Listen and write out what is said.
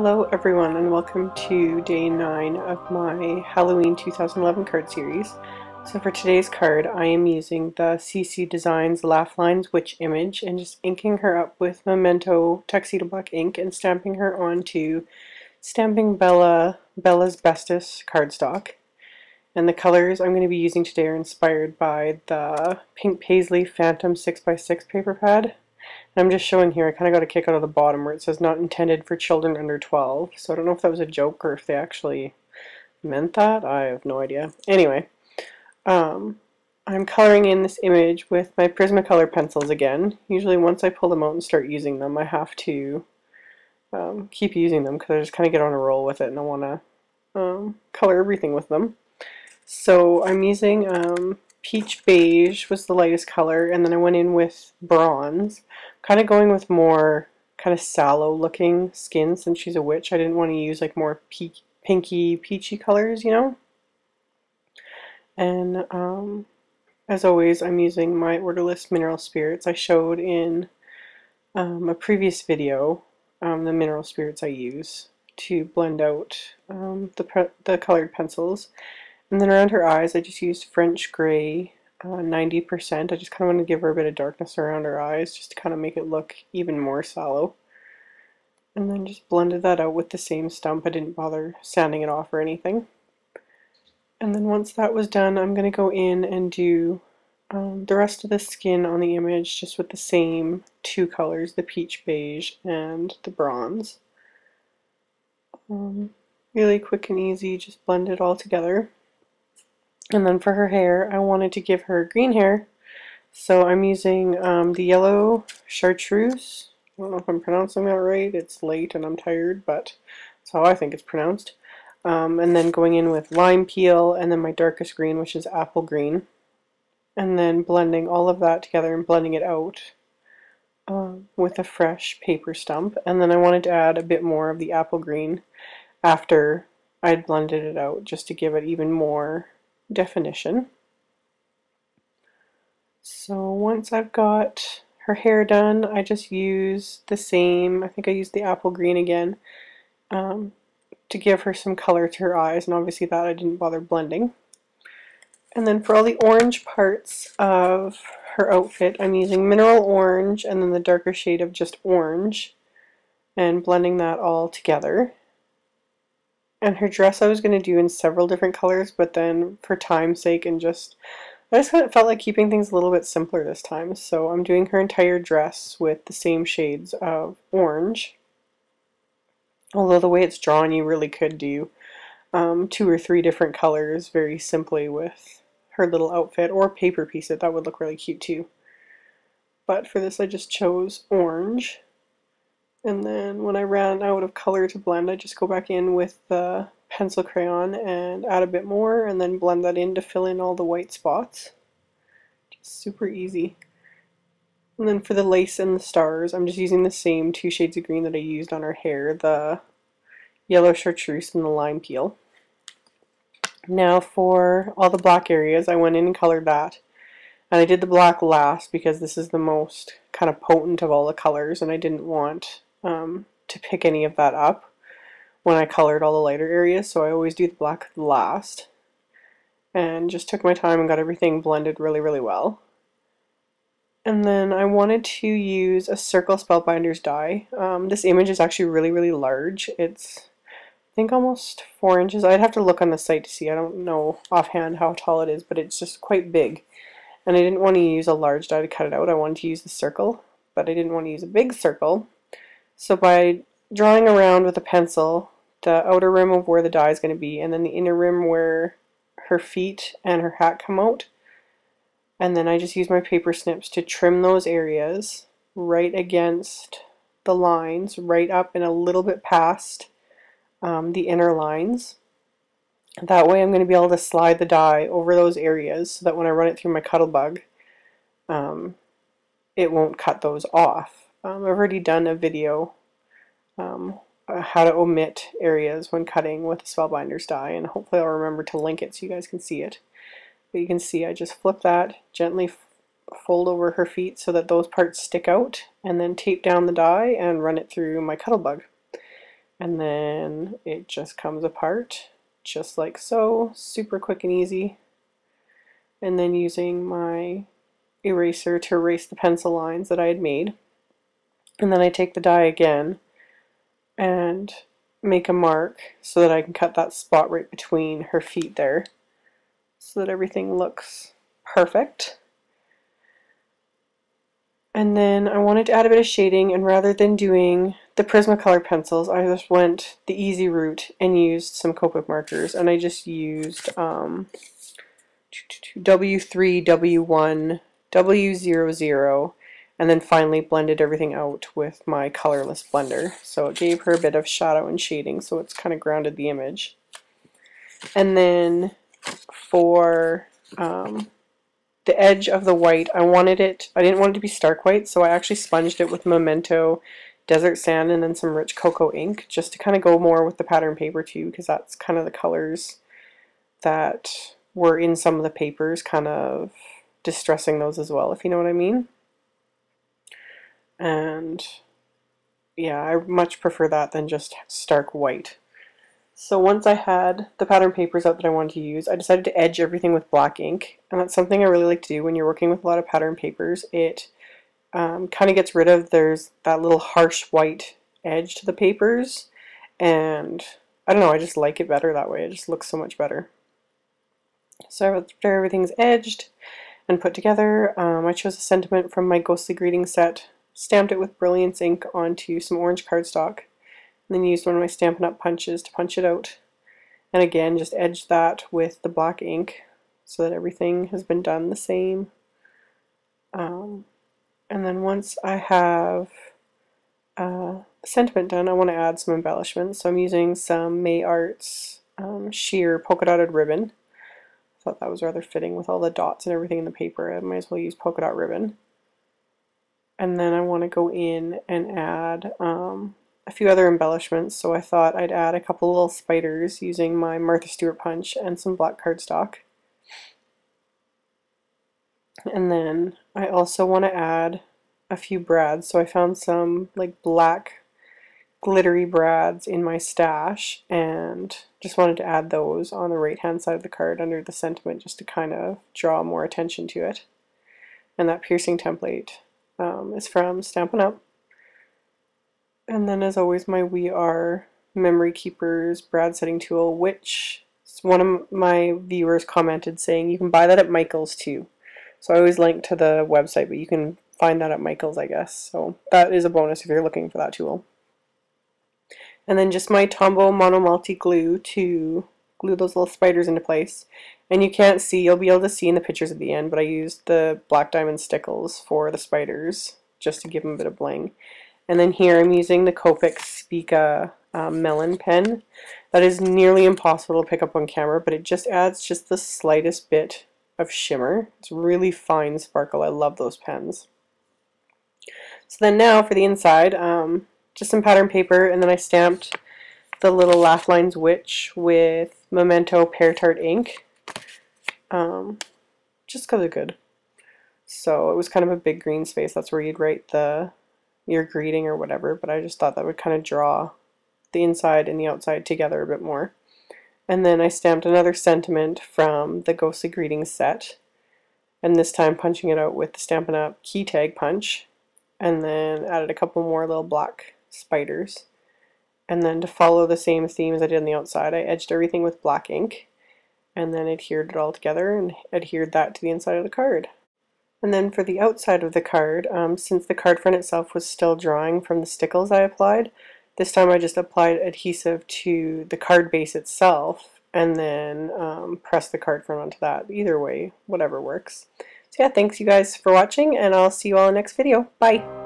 Hello everyone and welcome to day 9 of my Halloween 2011 card series. So for today's card I am using the CCDesigns Laugh Lines Witch image and just inking her up with Memento Tuxedo Black ink and stamping her onto Stamping Bella's Bestest cardstock. And the colors I'm going to be using today are inspired by the pink Paislee Phantom 6x6 paper pad. And I'm just showing here, I kind of got a kick out of the bottom where it says not intended for children under 12. So I don't know if that was a joke or if they actually meant that. I have no idea. Anyway, I'm coloring in this image with my Prismacolor pencils again. Usually once I pull them out and start using them, I have to keep using them because I just kind of get on a roll with it and I want to color everything with them. So I'm using peach beige was the lightest color, and then I went in with bronze, kind of going with more kind of sallow looking skin since she's a witch. I didn't want to use like more pinky peachy colors, you know. And as always I'm using my orderless mineral spirits. I showed in a previous video the mineral spirits I use to blend out the colored pencils. And then around her eyes I just used French Gray 90%. I just kind of want to give her a bit of darkness around her eyes just to kind of make it look even more sallow. And then just blended that out with the same stump. I didn't bother sanding it off or anything. And then once that was done I'm going to go in and do the rest of the skin on the image just with the same two colors, the peach beige and the bronze. Really quick and easy, just blend it all together. And then for her hair, I wanted to give her green hair, so I'm using the yellow chartreuse. I don't know if I'm pronouncing that right. It's late and I'm tired, but that's how I think it's pronounced. And then going in with lime peel, and then my darkest green, which is apple green. And then blending all of that together and blending it out with a fresh paper stump. And then I wanted to add a bit more of the apple green after I'd blended it out, just to give it even more definition. So once I've got her hair done, I just use the same, I think I used the apple green again, to give her some color to her eyes, and obviously that I didn't bother blending. And then for all the orange parts of her outfit, I'm using mineral orange and then the darker shade of just orange and blending that all together. And her dress I was going to do in several different colors, but then for time's sake and I just kind of felt like keeping things a little bit simpler this time. So I'm doing her entire dress with the same shades of orange. Although the way it's drawn, you really could do 2 or 3 different colors very simply with her little outfit, or paper piece it. That would look really cute too. But for this I just chose orange. And then when I ran out of color to blend, I just go back in with the pencil crayon and add a bit more and then blend that in to fill in all the white spots. Just super easy. And then for the lace and the stars, I'm just using the same 2 shades of green that I used on her hair, the yellow chartreuse and the lime peel. Now for all the black areas, I went in and colored that. And I did the black last because this is the most kind of potent of all the colors, and I didn't want to pick any of that up when I colored all the lighter areas, so I always do the black last. And just took my time and got everything blended really, really well. And then I wanted to use a Circle Spellbinders die. This image is actually really, really large. It's, I think, almost 4 inches. I'd have to look on the site to see. I don't know offhand how tall it is, but it's just quite big. And I didn't want to use a large die to cut it out. I wanted to use the circle, but I didn't want to use a big circle. So by drawing around with a pencil the outer rim of where the die is going to be, and then the inner rim where her feet and her hat come out, and then I just use my paper snips to trim those areas right against the lines, right up and a little bit past the inner lines. That way I'm going to be able to slide the die over those areas so that when I run it through my Cuttlebug, it won't cut those off. I've already done a video how to omit areas when cutting with a Spellbinders die, and hopefully I'll remember to link it so you guys can see it. But you can see I just flip that, gently fold over her feet so that those parts stick out, and then tape down the die and run it through my Cuttlebug. and then it just comes apart just like so, super quick and easy. And then using my eraser to erase the pencil lines that I had made. And then I take the die again and make a mark so that I can cut that spot right between her feet there so that everything looks perfect. And then I wanted to add a bit of shading, and rather than doing the Prismacolor pencils, I just went the easy route and used some Copic markers, and I just used W3, W1, W00, and then finally blended everything out with my colorless blender. So it gave her a bit of shadow and shading, so it's kind of grounded the image. And then for the edge of the white, I didn't want it to be stark white, so I actually sponged it with Memento Desert Sand and then some rich cocoa ink, just to kind of go more with the pattern paper too, because that's kind of the colors that were in some of the papers, kind of distressing those as well, if you know what I mean. And yeah, I much prefer that than just stark white. So once I had the pattern papers out that I wanted to use, I decided to edge everything with black ink, and that's something I really like to do when you're working with a lot of pattern papers. It kind of gets rid of, there's that little harsh white edge to the papers, and I don't know, I just like it better that way. It just looks so much better. So after everything's edged and put together, I chose a sentiment from my Ghostly Greetings set, stamped it with Brilliance ink onto some orange cardstock, and then used one of my Stampin' Up punches to punch it out. And again, just edged that with the black ink so that everything has been done the same. And then once I have the sentiment done, I want to add some embellishments. So I'm using some AmyR's sheer polka dotted ribbon. I thought that was rather fitting with all the dots and everything in the paper. I might as well use polka dot ribbon. And then I want to go in and add a few other embellishments, so I thought I'd add a couple little spiders using my Martha Stewart punch and some black cardstock. And then I also want to add a few brads, so I found some like black glittery brads in my stash and just wanted to add those on the right hand side of the card under the sentiment just to kind of draw more attention to it. And that piercing template is from Stampin' Up. And then as always, my WeRMemory Keepers brad setting tool, which one of my viewers commented saying you can buy that at Michael's too. So I always link to the website, but you can find that at Michael's, I guess. So that is a bonus if you're looking for that tool. And then just my Tombow Mono Multi glue to glue those little spiders into place. And you can't see, you'll be able to see in the pictures at the end, but I used the Black Diamond Stickles for the spiders just to give them a bit of bling. And then here I'm using the Copic Spica melon pen. That is nearly impossible to pick up on camera, but it just adds just the slightest bit of shimmer. It's really fine sparkle. I love those pens. So then now for the inside, just some pattern paper, and then I stamped the little Laugh Lines Witch with Memento Pear Tart ink. Just because they're good. So it was kind of a big green space. That's where you'd write your greeting or whatever, but I just thought that would kind of draw the inside and the outside together a bit more. And then I stamped another sentiment from the Ghostly Greetings set, and this time punching it out with the Stampin' Up key tag punch, and then added a couple more little black spiders. And then to follow the same theme as I did on the outside, I edged everything with black ink, and then adhered it all together and adhered that to the inside of the card. And then for the outside of the card, since the card front itself was still drawing from the Stickles I applied, this time I just applied adhesive to the card base itself and then pressed the card front onto that. Either way, whatever works. So yeah, thanks you guys for watching, and I'll see you all in the next video. Bye!